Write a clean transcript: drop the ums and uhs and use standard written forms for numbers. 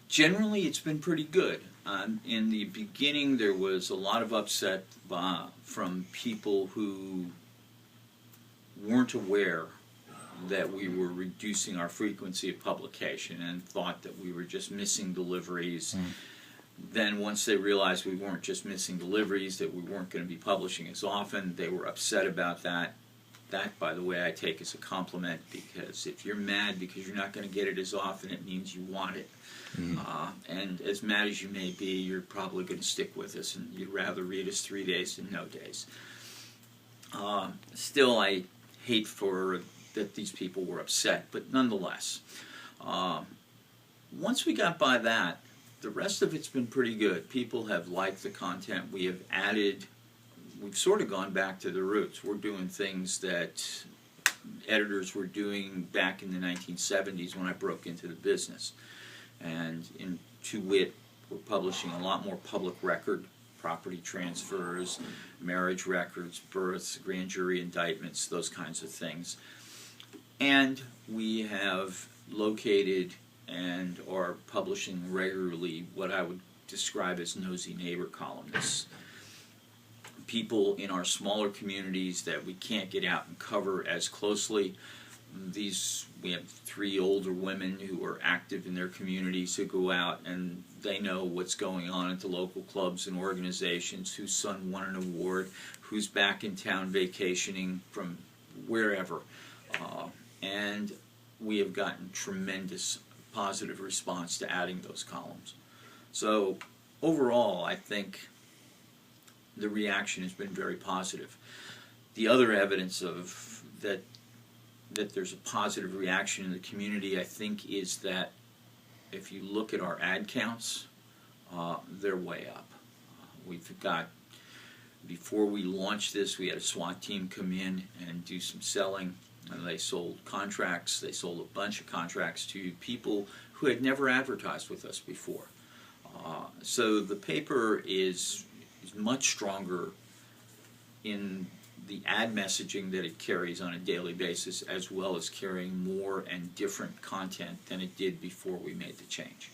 Generally, it's been pretty good. In the beginning, there was a lot of upset from people who weren't aware that we were reducing our frequency of publication and thought that we were just missing deliveries. Then once they realized we weren't just missing deliveries, that we weren't going to be publishing as often, they were upset about that. That, by the way, I take as a compliment, because if you're mad because you're not going to get it as often, it means you want it. And as mad as you may be, you're probably going to stick with us, and you'd rather read us 3 days than no days. Still, I hate that these people were upset, but nonetheless, once we got by that, the rest of it's been pretty good. People have liked the content. We have added, we've sort of gone back to the roots. We're doing things that editors were doing back in the 1970s when I broke into the business. And to wit, we're publishing a lot more public record, property transfers, marriage records, births, grand jury indictments, those kinds of things. And we have located and are publishing regularly what I would describe as nosy neighbor columnists. People in our smaller communities that we can't get out and cover as closely. We have 3 older women who are active in their communities who go out and they know what's going on at the local clubs and organizations, whose son won an award, who's back in town vacationing from wherever. And we have gotten tremendous positive response to adding those columns. So overall, I think the reaction has been very positive. The other evidence of that there's a positive reaction in the community, I think, is that if you look at our ad counts, they're way up. We've got, before we launched this, we had a SWAT team come in and do some selling, and they sold contracts. They sold a bunch of contracts to people who had never advertised with us before. So the paper is much stronger in the ad messaging that it carries on a daily basis, as well as carrying more and different content than it did before we made the change.